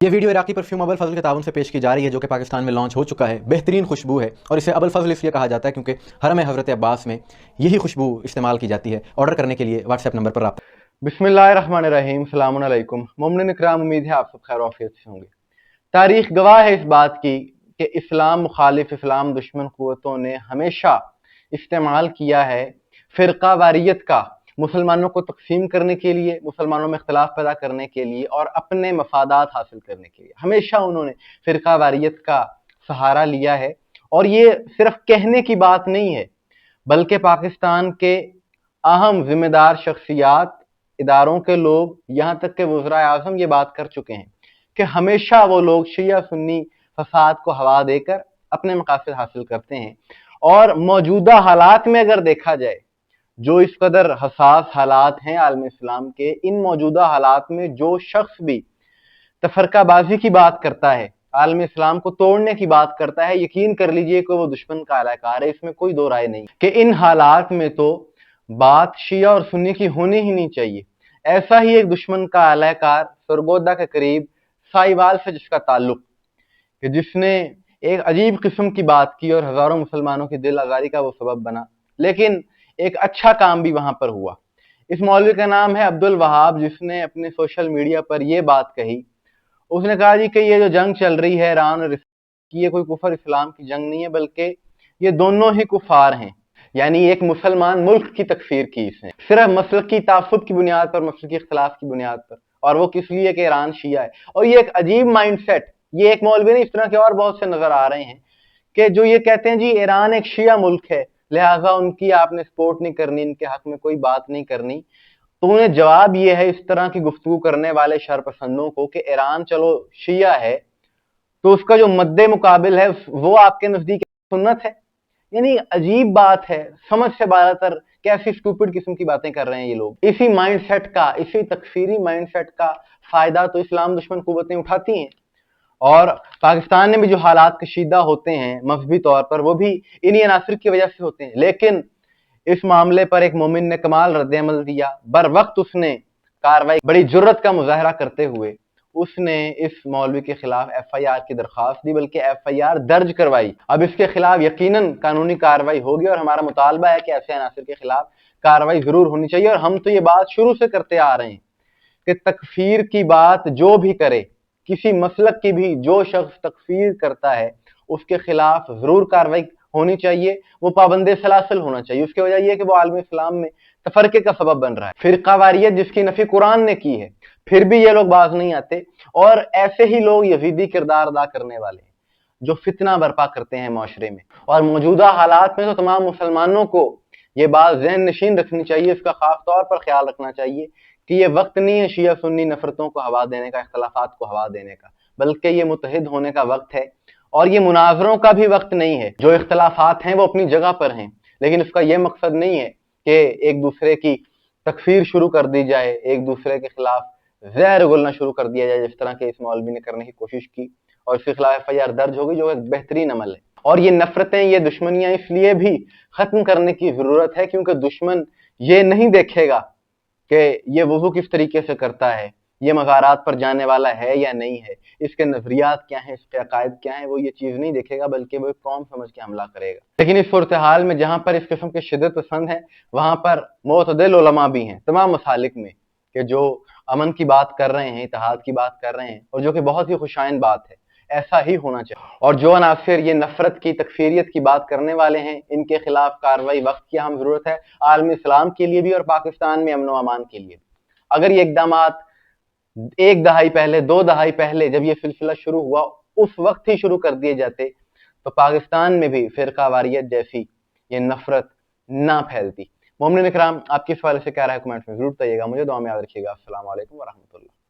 یہ ویڈیو عراقی پرفیوم ابو الفضل کے تعاون سے پیش کی جا رہی ہے، جو کہ پاکستان میں لانچ ہو چکا ہے۔ بہترین خوشبو ہے اور اسے ابو الفضل اس لیے کہا جاتا ہے کیونکہ حرم حضرت عباس میں یہی خوشبو استعمال کی جاتی ہے۔ آرڈر کرنے کے لیے واٹس ایپ نمبر پر رابطہ۔ بسم اللہ الرحمن الرحیم، السلام علیکم مومنین اکرام، امید ہے آپ سب خیر و عافیت سے ہوں گے۔ تاریخ گواہ ہے اس بات کی کہ اسلام مخالف، اسلام دشمن قوتوں نے ہمیشہ استعمال کیا ہے فرقہ واریت کا، مسلمانوں کو تقسیم کرنے کے لیے، مسلمانوں میں اختلاف پیدا کرنے کے لیے اور اپنے مفادات حاصل کرنے کے لیے۔ ہمیشہ انہوں نے فرقہ واریت کا سہارا لیا ہے، اور یہ صرف کہنے کی بات نہیں ہے بلکہ پاکستان کے اہم ذمہ دار شخصیات، اداروں کے لوگ، یہاں تک کہ وزراء اعظم یہ بات کر چکے ہیں کہ ہمیشہ وہ لوگ شیعہ سنی فساد کو ہوا دے کر اپنے مقاصد حاصل کرتے ہیں۔ اور موجودہ حالات میں اگر دیکھا جائے، جو اس قدر حساس حالات ہیں عالم اسلام کے، ان موجودہ حالات میں جو شخص بھی تفرقہ بازی کی بات کرتا ہے، عالم اسلام کو توڑنے کی بات کرتا ہے، یقین کر لیجئے کہ وہ دشمن کا اعلی کار ہے۔ اس میں کوئی دو رائے نہیں کہ ان حالات میں تو بات شیعہ اور سنی کی ہونی ہی نہیں چاہیے۔ ایسا ہی ایک دشمن کا اعلی کار سرگودا کے قریب سائیوال سے جس کا تعلق، کہ جس نے ایک عجیب قسم کی بات کی اور ہزاروں مسلمانوں کی دل آزاری کا وہ سبب بنا، لیکن ایک اچھا کام بھی وہاں پر ہوا۔ اس مولوی کا نام ہے عبد الوہاب، جس نے اپنے سوشل میڈیا پر یہ بات کہی۔ اس نے کہا جی کہ یہ جو جنگ چل رہی ہے ایران اور کی، یہ کوئی کفر اسلام کی جنگ نہیں ہے، بلکہ یہ دونوں ہی کفار ہیں۔ یعنی ایک مسلمان ملک کی تکفیر کی اس نے، صرف مسلکی تعصب کی بنیاد پر، مسلکی اختلاف کی بنیاد پر، اور وہ کس لیے کہ ایران شیعہ ہے۔ اور یہ ایک عجیب مائنڈ سیٹ، یہ ایک مولوی نہیں، اس طرح کے اور بہت سے نظر آ رہے ہیں کہ جو یہ کہتے ہیں جی ایران ایک شیعہ ملک ہے، لہٰذا ان کی آپ نے سپورٹ نہیں کرنی، ان کے حق میں کوئی بات نہیں کرنی۔ تو انہیں جواب یہ ہے اس طرح کی گفتگو کرنے والے شرپسندوں کو کہ ایران چلو شیعہ ہے، تو اس کا جو مد مقابل ہے وہ آپ کے نزدیک سنت ہے۔ یعنی عجیب بات ہے، سمجھ سے بالا تر کیسی اسٹوپڈ قسم کی باتیں کر رہے ہیں یہ لوگ۔ اسی مائنڈ سیٹ کا، اسی تکفیری مائنڈ سیٹ کا فائدہ تو اسلام دشمن قوتیں اٹھاتی ہیں، اور پاکستان میں بھی جو حالات کشیدہ ہوتے ہیں مذہبی طور پر، وہ بھی انہی عناصر کی وجہ سے ہوتے ہیں۔ لیکن اس معاملے پر ایک مومن نے کمال رد عمل دیا، بر وقت اس نے کاروائی، بڑی جرت کا مظاہرہ کرتے ہوئے اس نے اس مولوی کے خلاف ایف آئی آر کی درخواست دی، بلکہ ایف آئی آر درج کروائی۔ اب اس کے خلاف یقیناً قانونی کاروائی ہوگی، اور ہمارا مطالبہ ہے کہ ایسے عناصر کے خلاف کاروائی ضرور ہونی چاہیے۔ اور ہم تو یہ بات شروع سے کرتے آ رہے ہیں کہ تکفیر کی بات جو بھی کرے، کسی مسلک کی بھی جو شخص تکفیر کرتا ہے، اس کے خلاف ضرور کاروائی ہونی چاہیے، وہ پابند سلاسل ہونا چاہیے۔ اس کی وجہ یہ کہ وہ عالم اسلام میں تفرقے کا سبب بن رہا ہے۔ فرقہ واریت جس کی نفی قرآن نے کی ہے، پھر بھی یہ لوگ باز نہیں آتے، اور ایسے ہی لوگ یزیدی کردار ادا کرنے والے ہیں جو فتنہ برپا کرتے ہیں معاشرے میں۔ اور موجودہ حالات میں تو تمام مسلمانوں کو یہ بات ذہن نشین رکھنی چاہیے، اس کا خاص طور پر خیال رکھنا چاہیے کہ یہ وقت نہیں ہے شیعہ سنی نفرتوں کو ہوا دینے کا، اختلافات کو ہوا دینے کا، بلکہ یہ متحد ہونے کا وقت ہے۔ اور یہ مناظروں کا بھی وقت نہیں ہے۔ جو اختلافات ہیں وہ اپنی جگہ پر ہیں، لیکن اس کا یہ مقصد نہیں ہے کہ ایک دوسرے کی تکفیر شروع کر دی جائے، ایک دوسرے کے خلاف زہر گلنا شروع کر دیا جائے، جس طرح کہ اس مولوی نے کرنے کی کوشش کی، اور اس کے خلاف ایف آئی آر درج ہوگی، جو ایک بہترین عمل ہے۔ اور یہ نفرتیں، یہ دشمنیاں اس لیے بھی ختم کرنے کی ضرورت ہے کیونکہ دشمن یہ نہیں دیکھے گا کہ یہ وضو کس طریقے سے کرتا ہے، یہ مزارات پر جانے والا ہے یا نہیں ہے، اس کے نظریات کیا ہیں، اس کے عقائد کیا ہیں، وہ یہ چیز نہیں دیکھے گا، بلکہ وہ ایک قوم سمجھ کے حملہ کرے گا۔ لیکن اس صورتحال میں جہاں پر اس قسم کے شدت پسند ہیں، وہاں پر معتدل علماء بھی ہیں تمام مسالک میں، کہ جو امن کی بات کر رہے ہیں، اتحاد کی بات کر رہے ہیں، اور جو کہ بہت ہی خوشائن بات ہے، ایسا ہی ہونا چاہیے۔ اور جو عناصر یہ نفرت کی، تکفیریت کی بات کرنے والے ہیں، ان کے خلاف کارروائی وقت کی اہم ضرورت ہے، عالم اسلام کے لیے بھی اور پاکستان میں امن و امان کے لیے بھی۔ اگر یہ اقدامات ایک دہائی پہلے، دو دہائی پہلے جب یہ سلسلہ شروع ہوا، اس وقت ہی شروع کر دیے جاتے، تو پاکستان میں بھی فرقہ واریت جیسی یہ نفرت نہ پھیلتی۔ مومنین اکرام، آپ کی اس حوالے سے کیا رائے ہے کمنٹس میں ضرور بتائیے گا۔ مجھے دعا میں یاد رکھیے گا۔ السلام علیکم ورحمۃ اللہ۔